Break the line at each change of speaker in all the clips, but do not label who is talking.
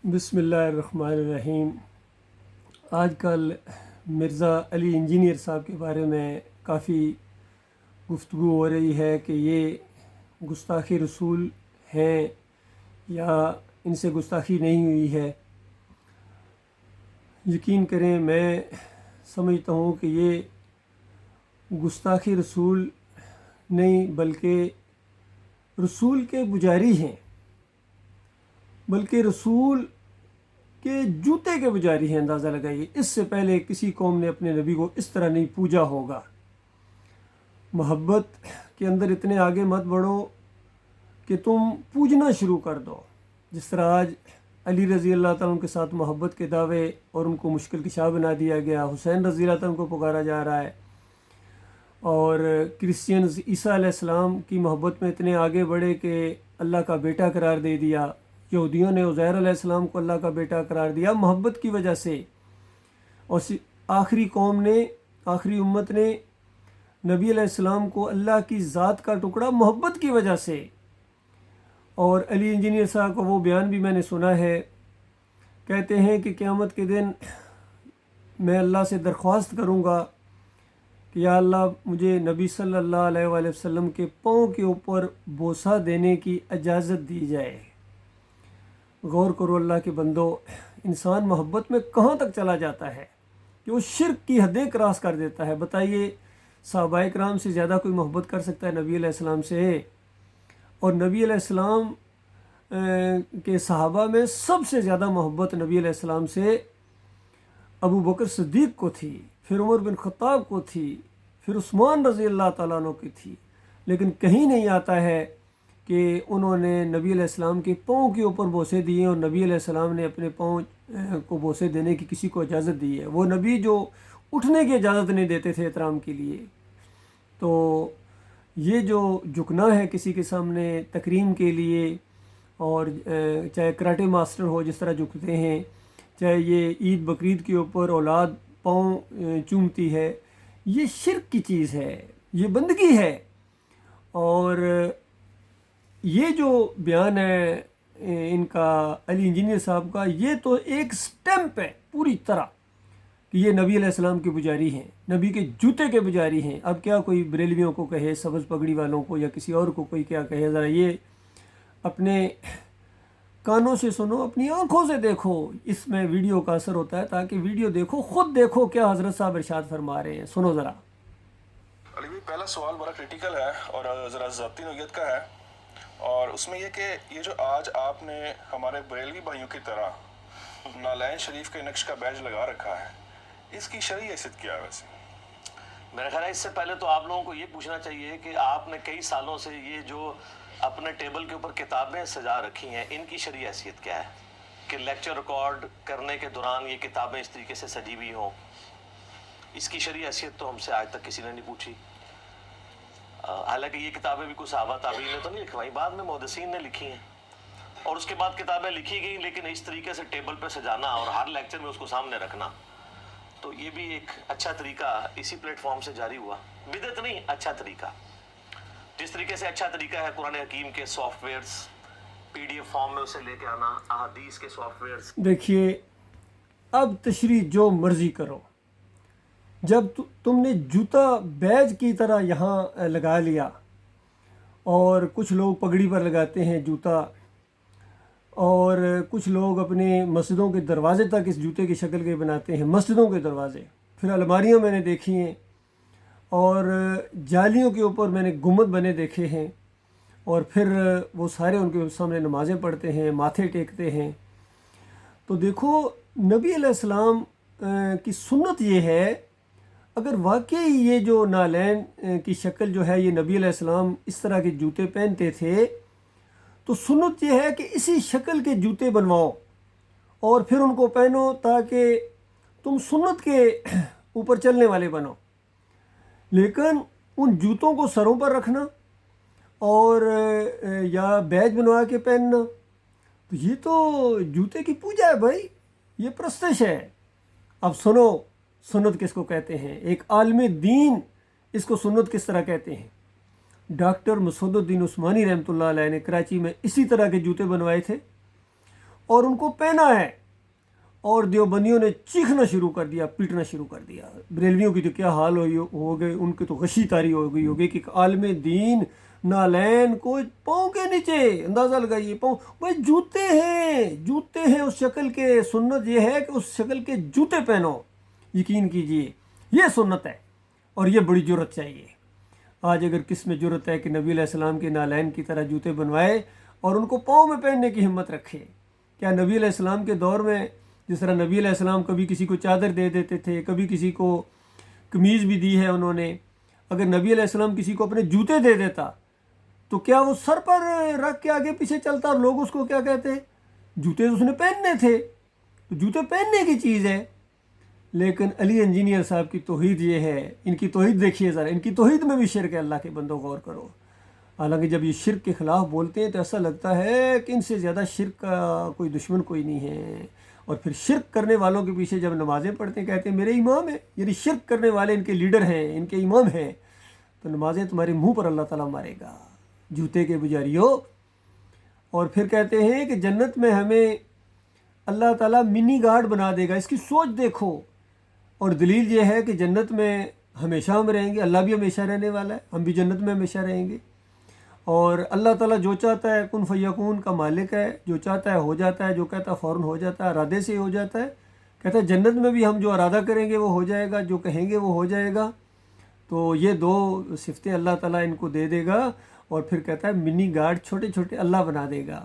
بسم اللہ الرحمن الرحیم۔ آج کل مرزا علی انجینئر صاحب کے بارے میں کافی گفتگو ہو رہی ہے کہ یہ گستاخی رسول ہیں یا ان سے گستاخی نہیں ہوئی ہے۔ یقین کریں، میں سمجھتا ہوں کہ یہ گستاخی رسول نہیں بلکہ رسول کے پجاری ہیں، بلکہ رسول کے جوتے کے پجاری ہیں۔ اندازہ لگائیے، اس سے پہلے کسی قوم نے اپنے نبی کو اس طرح نہیں پوجا ہوگا۔ محبت کے اندر اتنے آگے مت بڑھو کہ تم پوجنا شروع کر دو، جس طرح آج علی رضی اللہ تعالیٰ عنہ کے ساتھ محبت کے دعوے اور ان کو مشکل کشا بنا دیا گیا۔ حسین رضی اللہ تعالیٰ عنہ کو پکارا جا رہا ہے، اور کرسچینز عیسیٰ علیہ السلام کی محبت میں اتنے آگے بڑھے کہ اللہ کا بیٹا قرار دے دیا۔ یہودیوں نے عزیر علیہ السلام کو اللہ کا بیٹا قرار دیا محبت کی وجہ سے، اور آخری قوم نے، آخری امت نے نبی علیہ السلام کو اللہ کی ذات کا ٹکڑا محبت کی وجہ سے۔ اور علی انجینئر صاحب کا وہ بیان بھی میں نے سنا ہے، کہتے ہیں کہ قیامت کے دن میں اللہ سے درخواست کروں گا کہ یا اللہ مجھے نبی صلی اللہ علیہ وآلہ وسلم کے پاؤں کے اوپر بوسہ دینے کی اجازت دی جائے۔ غور کرو اللہ کے بندو، انسان محبت میں کہاں تک چلا جاتا ہے کہ وہ شرک کی حدیں کراس کر دیتا ہے۔ بتائیے، صحابہ کرام سے زیادہ کوئی محبت کر سکتا ہے نبی علیہ السلام سے؟ اور نبی علیہ السلام کے صحابہ میں سب سے زیادہ محبت نبی علیہ السلام سے ابو بکر صدیق کو تھی، پھر عمر بن خطاب کو تھی، پھر عثمان رضی اللہ تعالیٰ عنہ کی تھی۔ لیکن کہیں نہیں آتا ہے کہ انہوں نے نبی علیہ السلام کے پاؤں کے اوپر بوسے دیے، اور نبی علیہ السلام نے اپنے پاؤں کو بوسے دینے کی کسی کو اجازت دی ہے۔ وہ نبی جو اٹھنے کی اجازت نہیں دیتے تھے احترام کے لیے۔ تو یہ جو جھکنا ہے کسی کے سامنے تکریم کے لیے، اور چاہے کراٹے ماسٹر ہو جس طرح جھکتے ہیں، چاہے یہ عید بقرعید کے اوپر اولاد پاؤں چومتی ہے، یہ شرک کی چیز ہے، یہ بندگی ہے۔ اور یہ جو بیان ہے ان کا، علی انجینئر صاحب کا، یہ تو ایک سٹیمپ ہے پوری طرح کہ یہ نبی علیہ السلام کے پجاری ہیں، نبی کے جوتے کے پجاری ہیں۔ اب کیا کوئی بریلویوں کو کہے، سبز پگڑی والوں کو، یا کسی اور کو کوئی کیا کہے، ذرا یہ اپنے کانوں سے سنو، اپنی آنکھوں سے دیکھو۔ اس میں ویڈیو کا اثر ہوتا ہے، تاکہ ویڈیو دیکھو، خود دیکھو کیا حضرت صاحب ارشاد فرما رہے ہیں۔ سنو ذرا۔
علی بھائی، پہلا سوال بڑا کرٹیکل ہے اور ذرا ضابطی نوعیت کا ہے، اور اس میں یہ کہ یہ جو آج آپ نے ہمارے بریلوی بھائیوں کی طرح نالین شریف کے نقش کا بیج لگا رکھا ہے، اس کی شرعی حیثیت کیا ہے؟ ویسے
میرا خیال ہے اس سے پہلے تو آپ لوگوں کو یہ پوچھنا چاہیے کہ آپ نے کئی سالوں سے یہ جو اپنے ٹیبل کے اوپر کتابیں سجا رکھی ہیں، ان کی شرعی حیثیت کیا ہے کہ لیکچر ریکارڈ کرنے کے دوران یہ کتابیں اس طریقے سے سجی ہوئی ہوں؟ اس کی شرعی حیثیت تو ہم سے آج تک کسی نے نہیں پوچھی۔ حالانکہ یہ کتابیں بھی کوئی صحابہ تابعین نے تو نہیں لکھوائی، بعد میں محدثین نے لکھی ہیں، اور اس کے بعد کتابیں لکھی گئیں، لیکن اس طریقے سے ٹیبل پہ سجانا اور ہر لیکچر میں اس کو سامنے رکھنا، تو یہ بھی ایک اچھا طریقہ اسی پلیٹ فارم سے جاری ہوا۔ بدعت نہیں، اچھا طریقہ۔ جس طریقے سے اچھا طریقہ ہے قرآن حکیم کے سافٹ ویئرز PDF فارم میں اسے لے کے آنا، احادیث کے سافٹ ویئرز۔
دیکھیے، اب تشریح جو مرضی کرو، جب تم نے جوتا بیج کی طرح یہاں لگا لیا، اور کچھ لوگ پگڑی پر لگاتے ہیں جوتا، اور کچھ لوگ اپنے مسجدوں کے دروازے تک اس جوتے کی شکل کے بناتے ہیں، مسجدوں کے دروازے، پھر الماریوں میں نے دیکھی ہیں، اور جالیوں کے اوپر میں نے گنبد بنے دیکھے ہیں، اور پھر وہ سارے ان کے سامنے نمازیں پڑھتے ہیں، ماتھے ٹیکتے ہیں۔ تو دیکھو، نبی علیہ السلام کی سنت یہ ہے، اگر واقعی یہ جو نالین کی شکل جو ہے یہ نبی علیہ السلام اس طرح کے جوتے پہنتے تھے، تو سنت یہ ہے کہ اسی شکل کے جوتے بنواؤ اور پھر ان کو پہنو، تاکہ تم سنت کے اوپر چلنے والے بنو۔ لیکن ان جوتوں کو سروں پر رکھنا اور یا بیج بنوا کے پہننا، تو یہ تو جوتے کی پوجا ہے بھائی، یہ پرستش ہے۔ اب سنو، سنت کس کو کہتے ہیں؟ ایک عالم دین اس کو سنت کس طرح کہتے ہیں؟ ڈاکٹر مسعود الدین عثمانی رحمۃ اللہ علیہ نے کراچی میں اسی طرح کے جوتے بنوائے تھے، اور ان کو پہنا ہے، اور دیوبندیوں نے چیخنا شروع کر دیا، پیٹنا شروع کر دیا۔ بریلویوں کی تو کیا حال ہو گئے، ان کی تو غشی تاری ہو گئی ہوگی کہ ایک عالم دین نالین کو پاؤں کے نیچے، اندازہ لگائیے، پاؤں بھائی جوتے ہیں اس شکل کے۔ سنت یہ ہے کہ اس شکل کے جوتے پہنو، یقین کیجئے یہ سنت ہے، اور یہ بڑی جرت چاہیے۔ آج اگر کس میں جرت ہے کہ نبی علیہ السلام کے نالین کی طرح جوتے بنوائے اور ان کو پاؤں میں پہننے کی ہمت رکھے؟ کیا نبی علیہ السلام کے دور میں جس طرح نبی علیہ السلام کبھی کسی کو چادر دے دیتے تھے، کبھی کسی کو قمیض بھی دی ہے انہوں نے، اگر نبی علیہ السلام کسی کو اپنے جوتے دے دیتا تو کیا وہ سر پر رکھ کے آگے پیچھے چلتا اور لوگ اس کو کیا کہتے؟ جوتے اس نے پہننے تھے، تو جوتے پہننے کی چیز ہے۔ لیکن علی انجینئر صاحب کی توحید یہ ہے، ان کی توحید دیکھیے ذرا، ان کی توحید میں بھی شرک ہے، اللہ کے بندوں غور کرو۔ حالانکہ جب یہ شرک کے خلاف بولتے ہیں تو ایسا لگتا ہے کہ ان سے زیادہ شرک کا کوئی دشمن کوئی نہیں ہے، اور پھر شرک کرنے والوں کے پیچھے جب نمازیں پڑھتے ہیں کہتے ہیں میرے امام ہیں، یعنی شرک کرنے والے ان کے لیڈر ہیں، ان کے امام ہیں، تو نمازیں تمہارے منہ پر اللہ تعالیٰ مارے گا، جوتے کے پجاریوں۔ اور پھر کہتے ہیں کہ جنت میں ہمیں اللہ تعالیٰ منی گارڈ بنا دے گا، اس کی سوچ دیکھو۔ اور دلیل یہ ہے کہ جنت میں ہمیشہ ہم رہیں گے، اللہ بھی ہمیشہ رہنے والا ہے، ہم بھی جنت میں ہمیشہ رہیں گے، اور اللہ تعالیٰ جو چاہتا ہے کن فیکون کا مالک ہے، جو چاہتا ہے ہو جاتا ہے، جو کہتا ہے فوراً ہو جاتا ہے، ارادے سے ہی ہو جاتا ہے۔ کہتا ہے جنت میں بھی ہم جو ارادہ کریں گے وہ ہو جائے گا، جو کہیں گے وہ ہو جائے گا۔ تو یہ دو صفتیں اللہ تعالیٰ ان کو دے دے گا، اور پھر کہتا ہے منی گارڈ چھوٹے چھوٹے اللہ بنا دے گا،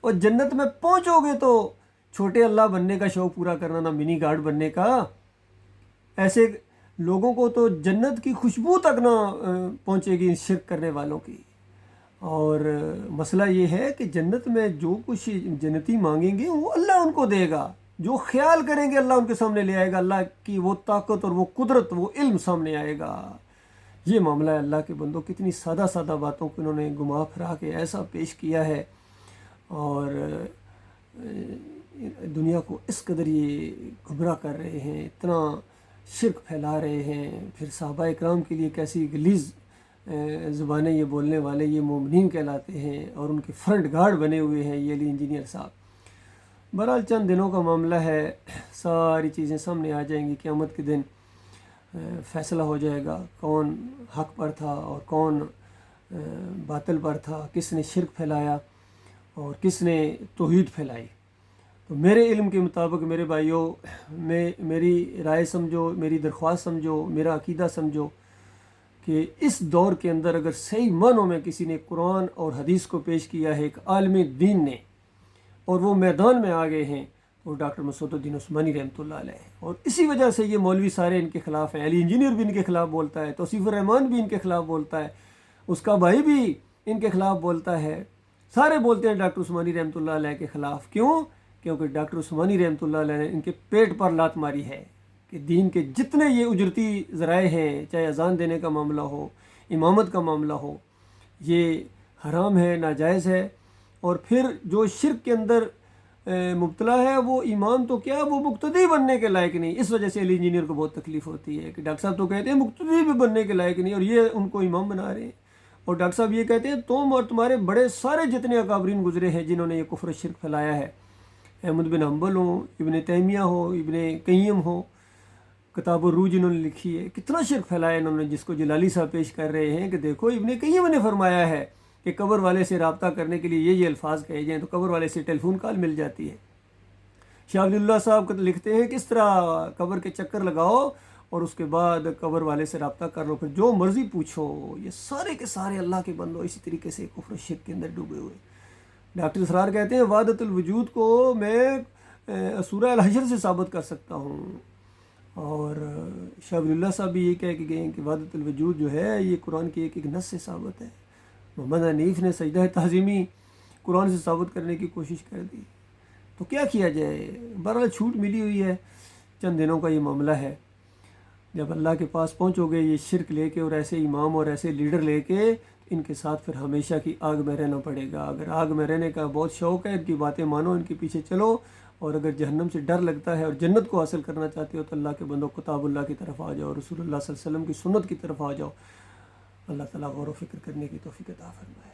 اور جنت میں پہنچو گے تو چھوٹے اللہ بننے کا شوق پورا کرنا، نہ منی گارڈ بننے کا۔ ایسے لوگوں کو تو جنت کی خوشبو تک نہ پہنچے گی شرک کرنے والوں کی۔ اور مسئلہ یہ ہے کہ جنت میں جو کچھ جنتی مانگیں گے وہ اللہ ان کو دے گا، جو خیال کریں گے اللہ ان کے سامنے لے آئے گا، اللہ کی وہ طاقت اور وہ قدرت، وہ علم سامنے آئے گا۔ یہ معاملہ ہے اللہ کے بندوں، کتنی سادہ سادہ باتوں کو انہوں نے گھما پھرا کے ایسا پیش کیا ہے، اور دنیا کو اس قدر یہ گمراہ کر رہے ہیں، اتنا شرک پھیلا رہے ہیں۔ پھر صحابہ اکرام کے لیے کیسی غلیظ زبانیں یہ بولنے والے یہ مومنین کہلاتے ہیں، اور ان کے فرنٹ گارڈ بنے ہوئے ہیں یہ علی انجینئر صاحب۔ بہرحال چند دنوں کا معاملہ ہے، ساری چیزیں سامنے آ جائیں گی، قیامت کے دن فیصلہ ہو جائے گا کون حق پر تھا اور کون باطل پر تھا، کس نے شرک پھیلایا اور کس نے توحید پھیلائی۔ تو میرے علم کے مطابق میرے بھائیوں، میری رائے سمجھو، میری درخواست سمجھو، میرا عقیدہ سمجھو کہ اس دور کے اندر اگر صحیح معنوں میں کسی نے قرآن اور حدیث کو پیش کیا ہے ایک عالم دین نے، اور وہ میدان میں آ گئے ہیں، وہ ڈاکٹر مسعود الدین عثمانی رحمۃ اللہ علیہ ہے۔ اور اسی وجہ سے یہ مولوی سارے ان کے خلاف ہیں، علی انجینئر بھی ان کے خلاف بولتا ہے، توصیف الرحمان بھی ان کے خلاف بولتا ہے، اس کا بھائی بھی ان کے خلاف بولتا ہے، سارے بولتے ہیں ڈاکٹر عثمانی رحمۃ اللہ علیہ کے خلاف۔ کیوں؟ کیونکہ ڈاکٹر عثمانی رحمۃ اللہ علیہ نے ان کے پیٹ پر لات ماری ہے کہ دین کے جتنے یہ اجرتی ذرائع ہیں، چاہے اذان دینے کا معاملہ ہو، امامت کا معاملہ ہو، یہ حرام ہے، ناجائز ہے۔ اور پھر جو شرک کے اندر مبتلا ہے وہ امام تو کیا، وہ مقتدی بننے کے لائق نہیں۔ اس وجہ سے علی انجینئر کو بہت تکلیف ہوتی ہے کہ ڈاکٹر صاحب تو کہتے ہیں مقتدی بھی بننے کے لائق نہیں، اور یہ ان کو امام بنا رہے ہیں۔ اور ڈاکٹر صاحب یہ کہتے ہیں تم اور تمہارے بڑے سارے جتنے اکابرین گزرے ہیں جنہوں نے یہ کفر و شرک پھیلایا ہے، احمد بن حنبل ہوں، ابن تیمیہ ہو، ابن قیم ہو، کتاب الروح جنہوں نے لکھی ہے، کتنا شرک پھیلایا انہوں نے، جس کو جلالی صاحب پیش کر رہے ہیں کہ دیکھو ابن قیم نے فرمایا ہے کہ قبر والے سے رابطہ کرنے کے لیے یہ الفاظ کہے جائیں تو قبر والے سے ٹیلی فون کال مل جاتی ہے۔ شاہ ولی اللہ صاحب لکھتے ہیں کس طرح قبر کے چکر لگاؤ اور اس کے بعد قبر والے سے رابطہ کر لو، پھر جو مرضی پوچھو۔ یہ سارے کے سارے اللہ کے بندو اسی طریقے سے کفر و شرک کے اندر ڈوبے ہوئے۔ ڈاکٹر اسرار کہتے ہیں وحدت الوجود کو میں سورہ الحشر سے ثابت کر سکتا ہوں، اور شاہ ولی اللہ صاحب بھی یہ کہہ کے گئے ہیں کہ وحدت الوجود جو ہے یہ قرآن کی ایک نص سے ثابت ہے۔ محمد حنیف نے سجدہ تعظیمی قرآن سے ثابت کرنے کی کوشش کر دی، تو کیا کیا جائے؟ بہرحال چھوٹ ملی ہوئی ہے، چند دنوں کا یہ معاملہ ہے۔ جب اللہ کے پاس پہنچو گے یہ شرک لے کے اور ایسے امام اور ایسے لیڈر لے کے، ان کے ساتھ پھر ہمیشہ کی آگ میں رہنا پڑے گا۔ اگر آگ میں رہنے کا بہت شوق ہے، ان کی باتیں مانو، ان کے پیچھے چلو، اور اگر جہنم سے ڈر لگتا ہے اور جنت کو حاصل کرنا چاہتے ہو تو اللہ کے بندوں کتاب اللہ کی طرف آ جاؤ، رسول اللہ صلی اللہ علیہ وسلم کی سنت کی طرف آ جاؤ۔ اللہ تعالیٰ غور و فکر کرنے کی توفیق عطا فرمائے۔